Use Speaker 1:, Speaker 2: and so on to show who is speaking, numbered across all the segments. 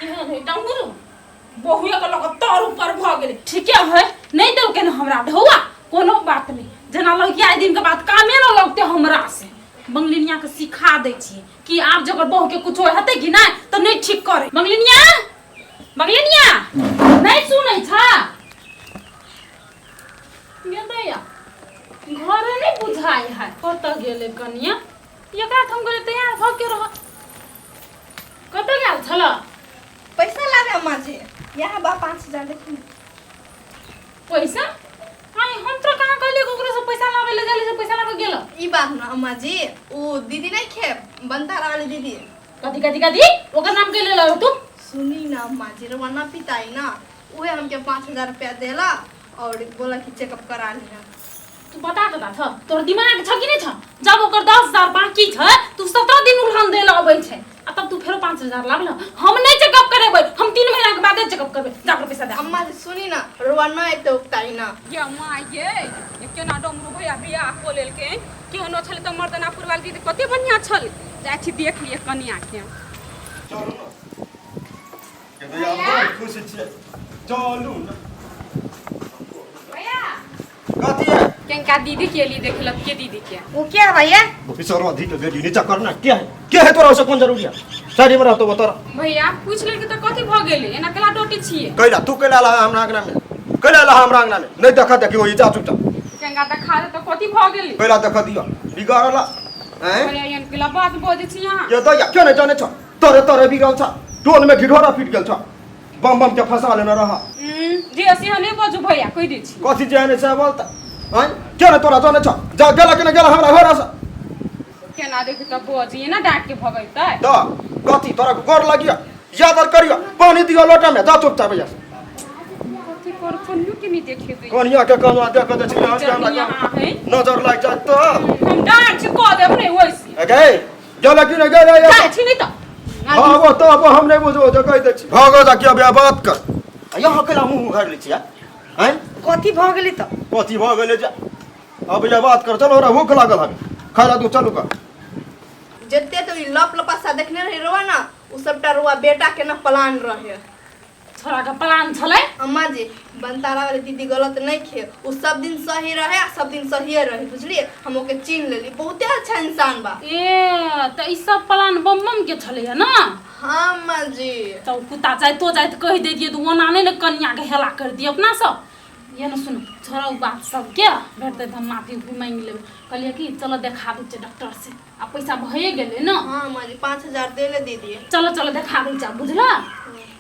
Speaker 1: डंगरू बहुया के लगातार ऊपर भ गेले ठीक है नहीं देल के हमरा ढौआ कोनो बात नहीं जना लग आइ दिन के बाद कामे न लगते हमरा से मंगलिनिया के सिखा दै छी कि आप जगर बहू के कुछ हेतै कि नहीं तो नहीं ठीक करे मंगलिनिया नहीं सुनै छ गेदैया घर नहीं बुझाई है कत गेले कनिया एकरा हम करे तैयार भ के रह कत गेल छला
Speaker 2: पैसा लावे अम्मा जी यहाँ बा 5000 देखी
Speaker 1: पैसा हाय हम तो कहां कहले कोकरो से पैसा लावे ले जाले से पैसा लावे गेल
Speaker 2: ई बात ना अम्मा जी ओ दीदी नहीं खे बनतारा वाली दीदी
Speaker 1: कदी ओकर नाम के ले लो तू
Speaker 2: सुनी ना अम्मा जी रवाना पिताई ना ओहे हमके 5000 रुपया देला और बोला कि चेकअप करा लिया
Speaker 1: तू बता था तोर दिमाग छ कि नहीं छ जब ओकर 10000 बाकी छ तू 17 दिन उड़ान दे लाबै छै आ तब तू फेरो 5000 लागल हम नहीं चेकअप करेबै हम 3 महीना के बाद चेकअप करबै जाकर पैसा दे
Speaker 2: अम्मा जी सुनी ना रवाना एते उक्ताई ना
Speaker 1: ये अम्मा ये केना डमरू भैया बियाह को लेल के केहनो छल त मर्दनापुर वाली दीदी कते बढ़िया छल जाइ छी देख लिए कनिया के
Speaker 3: चलू ना के दया बहुत खुश छी चलू ना
Speaker 1: भैया
Speaker 3: कथी है
Speaker 1: केनका दीदी के लिए देखलक के दीदी के
Speaker 2: वो क्या भैया
Speaker 3: ऑफिसर अधिक गडी नीचा करना क्या है तोरा से कौन जरूरी है साड़ी में रहतो बता
Speaker 1: भैया पूछ ले के त कथि भ गेले एना कला डोटी छिए
Speaker 3: कैला तू कैला ला हमरा अंगना में कैला ला हमरा अंगना में नहीं देखा देखी होई जा चुपचाप
Speaker 1: केनका त खा त कथि भ गेले
Speaker 3: कैला देखा दिया बिगाड़ला हैं
Speaker 1: भैया यन केला बात बोजे छी यहां
Speaker 3: के दया क्यों नहीं जाने छ तोरे बिगल छ टोल में ढिढोरा फिट गेल छ बम के फंसा लेना रहा
Speaker 1: जी असी हने बजू भैया कहि दै छी
Speaker 3: कथी जाने से बोलता हैं क्यों नहीं तोरा जाने छ जा गेला के गेला हमरा घर से
Speaker 1: केना देख त बजी ना डाक के भगैतै
Speaker 3: तो कथी तोरा गोर लगिया याद करियो पानी दियो लोटा में जा चुपचाप भैया
Speaker 1: कथि कर पन्नू के नहीं देखे दै
Speaker 3: कनिया के कनवा देख दे छी हमरा नजर लाग जात तो
Speaker 1: हम डाक से क देब नहीं वैसी
Speaker 3: अगे गेला कि नहीं गेला
Speaker 1: जा छी नहीं त
Speaker 3: हां वो तो अब हम नहीं बुझो तो कह दे छी भागो जा के अब बात कर यहाँ केला मुंह घर ले छी हैं
Speaker 2: कथी भ गेली त
Speaker 3: कथी भ गेले जा अब ये बात कर चलो रे भूख लागल हमें खाला तू चलू का
Speaker 2: जते तो लप लपासा देखने रही रवाना उ सबटा रुआ बेटा के ना प्लान रहे
Speaker 1: छोरा का प्लान छले
Speaker 2: अम्मा जी बनतारा वाली दीदी गलत नहीं खे उ सब दिन सही रहे आ सब दिन सही रहे बुझलिए हम ओके चिन्ह लेली बहुते अच्छा इंसान बा
Speaker 1: ए त ई सब प्लान बम के छले है ना
Speaker 2: हां अम्मा जी
Speaker 1: तो कुत्ता चाहे तो जाए कह दे दिए तो ओना नहीं न कन्या के हेला कर दिए अपना सब ये न सुन छोरा बात सब के भेटते हम माफी मांग लेब कहलिए कि चलो देखा दे डॉक्टर से आ पैसा भए गेले न
Speaker 2: हां अम्मा जी 5000 देले दीदी
Speaker 1: चलो देखा दे बुझला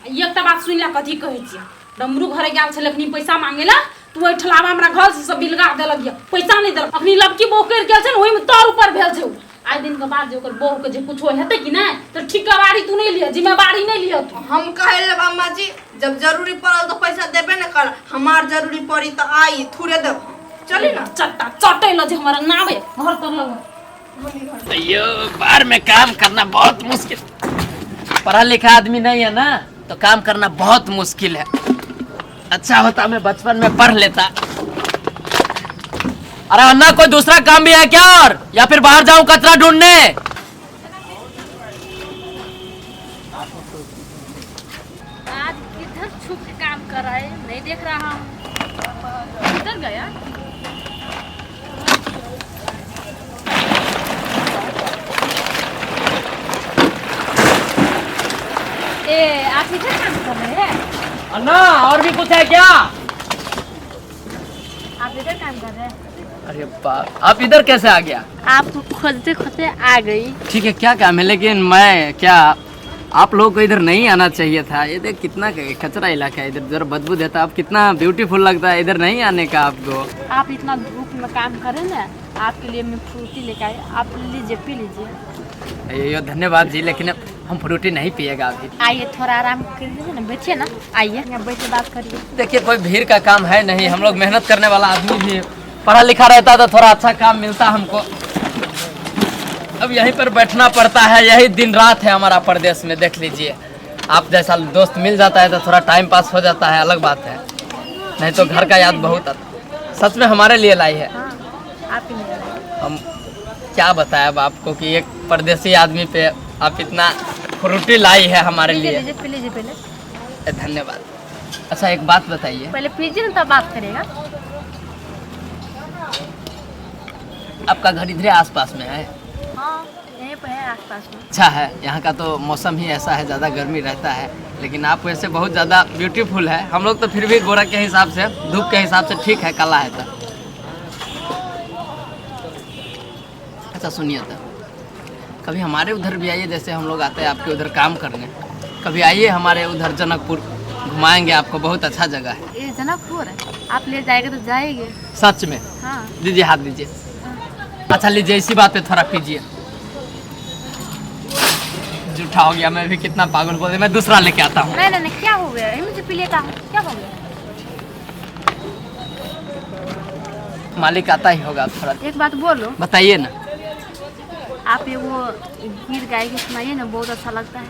Speaker 1: एकटा बात सुन ले कथी कहै छी डमरू घरे गेल छले अपनी पैसा मांगेला तू ठलावा हमरा घर से सब बिलगा देलक पैसा नहीं देलक अपनी लड़की बहू कर गेल छै ओहि में तोर ऊपर भेल छै आइ दिन के बाद जे ओकर बहू के जे कुछ हेतै कि नहीं तो ठिकावारी तू नहीं लिया जिम्मेवारी नहीं लिया तू
Speaker 2: हम कहे ले अम्मा जी जब जरूरी पड़ल तो पैसा देबे न कर हमार जरूरी पड़ी तो आई थुरे देब चली ना
Speaker 1: चट्टा चटै ल जे हमरा नावे घर पर लग
Speaker 4: अयो बाहर में काम करना बहुत मुश्किल पढ़ा लिखा आदमी नहीं है ना तो काम करना बहुत मुश्किल है अच्छा होता मैं बचपन में पढ़ लेता अरे अन्ना कोई दूसरा काम भी है क्या और या फिर बाहर जाऊं कचरा ढूंढने
Speaker 1: आज किधर छुप के काम कर रहा है नहीं देख रहा हूँ किधर गया ए आप इधर काम कर रहे हैं
Speaker 4: अन्ना और भी कुछ है क्या
Speaker 1: आप इधर काम कर रहे हैं
Speaker 4: अरे बाप आप इधर कैसे आ गया
Speaker 1: आप खोजते खोजते आ गई
Speaker 4: ठीक है क्या काम है लेकिन मैं क्या आप लोगों को इधर नहीं आना चाहिए था ये देख कितना कचरा इलाका है इधर जरा बदबू देता आप कितना ब्यूटीफुल लगता है इधर नहीं आने का आपको
Speaker 1: आप इतना धूप में काम करें ना आपके लिए मैं फ्रूटी लेकर आई आप लीजिए पी लीजिए
Speaker 4: ये धन्यवाद जी लेकिन हम फ्रूटी नहीं पिएगा अभी
Speaker 1: आइए थोड़ा आराम कर लीजिए ना बैठिए ना आइए यहाँ बैठे बात करिए
Speaker 4: देखिए कोई भीड़ का काम है नहीं हम लोग मेहनत करने वाला आदमी भी पढ़ा लिखा रहता तो थोड़ा अच्छा काम मिलता हमको अब यहीं पर बैठना पड़ता है यही दिन रात है हमारा प्रदेश में देख लीजिए आप जैसा दोस्त मिल जाता है तो थोड़ा टाइम पास हो जाता है अलग बात है नहीं तो घर का याद बहुत आता सच में हमारे लिए लाई है हम क्या बताएं अब आपको कि एक परदेसी आदमी पे आप इतना फ्रूटी लाई है हमारे
Speaker 5: लीजिए
Speaker 4: लिए।
Speaker 5: लीजिए, पी लीजिए पहले।
Speaker 4: धन्यवाद। अच्छा एक बात बताइए,
Speaker 5: पहले पीजिए ना तब बात करेगा।
Speaker 4: आपका घर इधर आसपास में है?
Speaker 5: हाँ यहीं पर है आसपास में।
Speaker 4: अच्छा है, यहाँ का तो मौसम ही ऐसा है, ज़्यादा गर्मी रहता है, लेकिन आप वैसे बहुत ज़्यादा ब्यूटीफुल है। हम लोग तो फिर भी गोरा के हिसाब से, धूप के हिसाब से ठीक है, काला है तो। अच्छा सुनिए तो, कभी हमारे उधर भी आइए, जैसे हम लोग आते हैं आपके उधर काम करने। कभी आइए हमारे उधर जनकपुर, घुमाएंगे आपको, बहुत अच्छा जगह है।
Speaker 5: ये जनकपुर है, आप ले जाएंगे तो जाएंगे।
Speaker 4: सच में?
Speaker 5: हाँ
Speaker 4: दीजिए हाथ दीजिए। अच्छा लीजिए, इसी बात पे थोड़ा पीजिए। जूठा हो गया, मैं भी कितना पागल बोल, मैं दूसरा लेके आता हूँ।
Speaker 5: नहीं नहीं नहीं, क्या हो गया? यही मुझे पी लेता हूँ, क्या हो गया?
Speaker 4: मालिक आता ही होगा, थोड़ा
Speaker 5: एक बात बोलो,
Speaker 4: बताइए ना।
Speaker 5: आप ये वो गीत गाय के सुनाइए ना, बहुत अच्छा लगता है।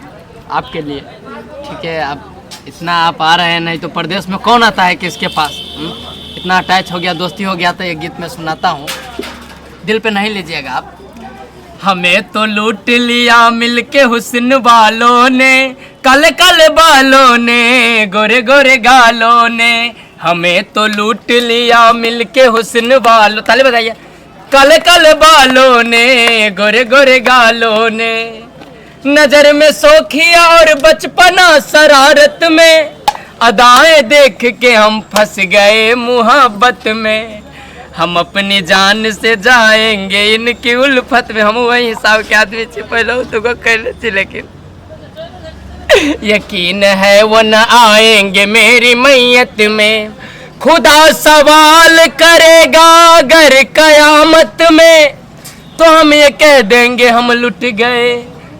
Speaker 4: आपके लिए ठीक है, आप इतना आप आ रहे हैं, नहीं तो प्रदेश में कौन आता है किसके पास। इतना अटैच हो गया, दोस्ती हो गया, तो ये गीत मैं सुनाता हूँ, दिल पे नहीं लीजिएगा आप। हमें तो लूट लिया मिलके हुस्न वालों ने, कल कल बालों ने, गोरे गोरे गालों ने। हमें तो लूट लिया मिलके हुस्न वालों, ताली बताइए। कल कल बालों ने, गोरे गोरे गालों ने। नजर में सोखिया और बचपना शरारत में, अदाएं देख के हम फंस गए मुहब्बत में। हम अपनी जान से जाएंगे इनकी उल्फत में। हम वही हिसाब के आदमी छे, पहले तो कहले थी, लेकिन यकीन है वो न आएंगे मेरी मैयत में। खुदा सवाल करेगा अगर कयामत में, तो हम ये कह देंगे हम लुट गए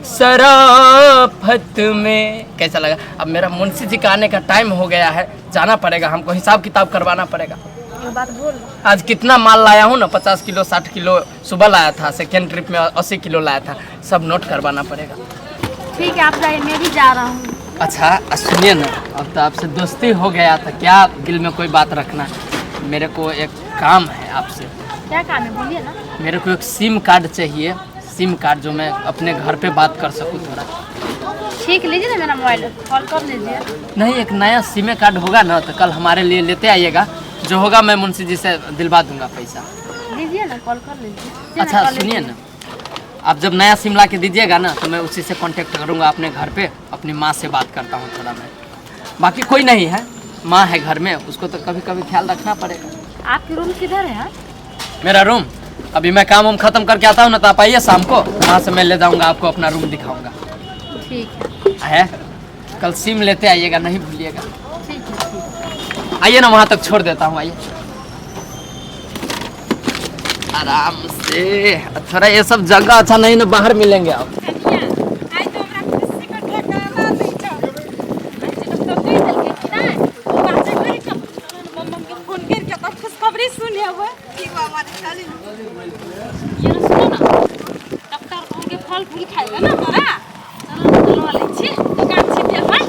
Speaker 4: शराफत में। कैसा लगा? अब मेरा मुंशी जी का आने का टाइम हो गया है, जाना पड़ेगा, हमको हिसाब किताब करवाना पड़ेगा।
Speaker 5: एक बात बोल,
Speaker 4: आज कितना माल लाया हूँ ना, 50 किलो 60 किलो सुबह लाया था, सेकेंड ट्रिप में 80 किलो लाया था, सब नोट करवाना पड़ेगा।
Speaker 5: ठीक है आप जाइए, मैं भी जा रहा हूँ।
Speaker 4: अच्छा सुनिए ना, अब तो आपसे दोस्ती हो गया था, क्या दिल में कोई बात रखना। मेरे को एक काम है आपसे।
Speaker 5: क्या काम है बोलिए ना।
Speaker 4: मेरे को एक सिम कार्ड चाहिए, सिम कार्ड जो मैं अपने घर पे बात कर सकूँ थोड़ा।
Speaker 5: ठीक, लीजिए ना मेरा मोबाइल, कॉल कर लीजिए।
Speaker 4: नहीं, एक नया सिम कार्ड होगा ना, तो कल हमारे लिए लेते आइएगा, जो होगा मैं मुंशी जी से दिलवा दूंगा पैसा।
Speaker 5: लीजिए ना, कॉल कर लीजिए।
Speaker 4: अच्छा सुनिए ना, आप जब नया सिम ला के दीजिएगा ना, तो मैं उसी से कांटेक्ट करूंगा अपने घर पे, अपनी माँ से बात करता हूँ थोड़ा मैं। बाकी कोई नहीं है, माँ है घर में, उसको तो कभी कभी ख्याल रखना पड़ेगा।
Speaker 5: आपकी रूम किधर है?
Speaker 4: मेरा रूम अभी मैं काम वाम खत्म करके आता हूँ ना, तो आप आइए शाम को, वहाँ से मैं ले जाऊँगा आपको, अपना रूम दिखाऊँगा।
Speaker 5: ठीक
Speaker 4: है, कल सिम लेते आइएगा, नहीं भूलिएगा।
Speaker 5: ठीक है।
Speaker 4: आइए ना, वहाँ तक छोड़ देता हूँ, आइए आराम से। थोड़ा ये सब जगह अच्छा नहीं ना, बाहर मिलेंगे आप।
Speaker 1: फल फूल खाएगा ना हमारा, चलो चलो वाले छी दुकान छी दे भाई।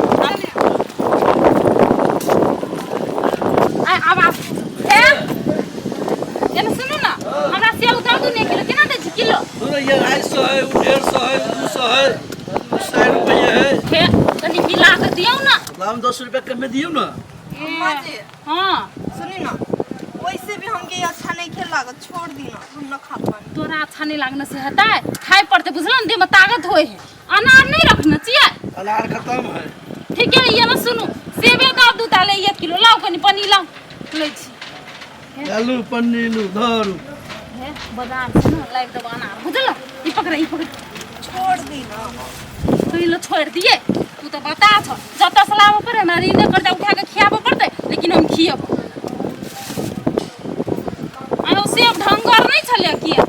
Speaker 1: अब आप ये ना सुनो ना, हमरा सेव उतार दो ने किलो केना दे छी किलो?
Speaker 6: सुनो ये 250 है, 150 है, 200 है, 100 रुपये है।
Speaker 1: हे तनी मिला के दियो ना।
Speaker 6: दाम 10 रुपया कम में दियो ना।
Speaker 2: अम्मा जी
Speaker 1: हां
Speaker 2: सुनी ना, वैसे भी हमके ये अच्छा नहीं खेल लागत, छोड़ दी ना, हम ना खा पानी।
Speaker 1: तोरा अच्छा नहीं लागने से हटा है, खाए पड़ते बुझला न, देह में ताकत होए है। अनार नहीं रखना चाहिए।
Speaker 6: अनार खत्म है।
Speaker 1: ठीक है, ये ना सुनो, सेबे का दूध आले 1 किलो लाओ, कनी पनी लाओ ले छी।
Speaker 6: आलू पन्नी लू धरू।
Speaker 1: हे बादाम सुनो लाइक दबा अनार बुझला, ई पकड़ ई पकड़।
Speaker 2: छोड़ दी ना।
Speaker 1: तू लो छोड़ दिए, तू तो बता छ जत सलाम पर हमरा री ने करते उठा के खियाबो पड़ते, लेकिन हम खियब। आयो सेब ढंगर नहीं छले किया,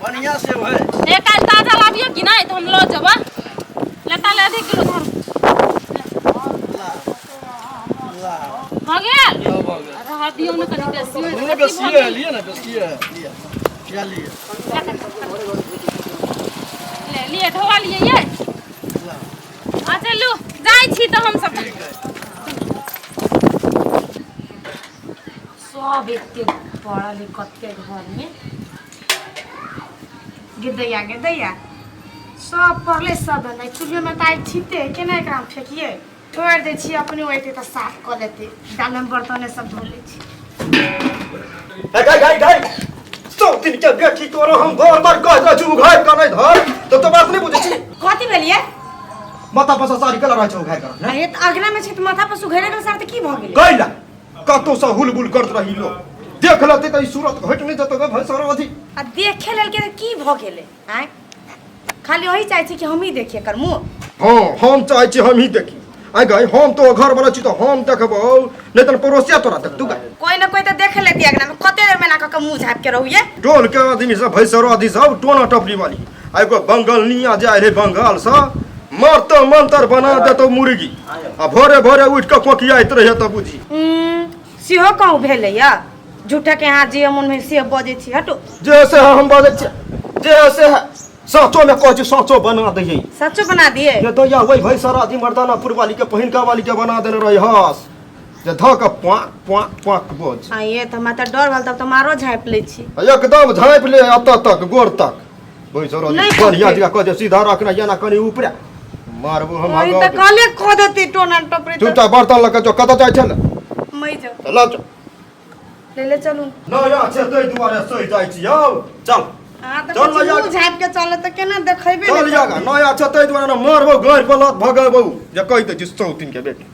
Speaker 6: बढ़िया सेब है।
Speaker 1: ए काल ताजा लाबियो कि नहीं, तो हम लो जबा लेता ले 1 किलो धर। हो गया रहा दियो ना कनी बेसी
Speaker 6: वो
Speaker 1: हो
Speaker 6: बेसी है, लिए ना बेसी है, लिया क्या लिए।
Speaker 1: ले लिए ढोवा लिए ये। अच्छा लो जाई छी तो हम सब सब एते पढ़ा लिखत के घर में। गे दैया
Speaker 7: सब पहले सब है चूल्हे में ताई छिपते केना एकरा में फेंकिए छोड़ दे छी अपने ओइते त साफ क लेते डाले में बर्तन सब धो ले छी
Speaker 3: गाय सौ दिन के बेटी तोरो हम बार कह छु घर का नहीं धर तो बात नहीं बुझे छी
Speaker 7: कथि भेलिए
Speaker 3: माथा पर सारी कलर रह छ घर कर
Speaker 7: अरे त अगना में छी त माथा पर सुघेरे के साथ की भ गेलै
Speaker 3: गइला कतो सा हुलबुल करत रही लो देख लते त सूरत घट नहीं जत भैसरो अथी
Speaker 7: आ देखे लेल के की भ गेलै आय खाली वही चाहे छी कि हम ही देखिए कर मुंह
Speaker 3: हां हम चाहे छी हम ही देखी आई गई हम तो घर वाला छी तो हम देखबो नहीं त पड़ोसिया तोरा देख तू गई
Speaker 7: कोई ना कोई तो देख लेती अगना में कते देर में ना का मुंह झाप के रहुए
Speaker 3: टोल के आदमी सब भैसरो आदि सब टोना टपरी वाली आई को बंगालनिया जाए रे बंगाल सा मरतो मंतर बना दे तो मुर्गी आ भोरे भोरे उठ के कोकियाइत रहे त बुझी
Speaker 7: सिहो कहू भेले या झूठा के हाथ जी मन में से बजे छी हटो
Speaker 3: जैसे हम बाजे छी जैसे साँचो में कह छी साँचो बना दे
Speaker 7: सच्चो बना दिए
Speaker 3: ये तो या वही भैसरा आदि मर्दाना पुरवाली के पहिनका वाली के बना देने रही हस जे ध के पाक पाक पाक बोझ
Speaker 7: हां ये त माता डर भल तब तो मारो झाप ले छी
Speaker 3: एकदम झाँप ले अत तक गोर तक भैसरा
Speaker 7: नहीं
Speaker 3: बढ़िया जगह कह दे सीधा रखना या ना कनी ऊपर मारबो हम
Speaker 7: ओई त काले खो देती टोना टपरे
Speaker 3: तू ता बर्तन लगा जो कत जाय छल
Speaker 7: मई जा
Speaker 3: चल
Speaker 7: ले चलू
Speaker 3: ना या छे तै दुआरे सही जाय छी यौ चल
Speaker 7: हां त
Speaker 3: चल ना
Speaker 7: मुंह झाप के चले त केना देखैबे
Speaker 3: चल जागा नया छ तै दुआरे ना मारबो घर पर लत भगबो जे कहि त जिसौ तीन के बेटी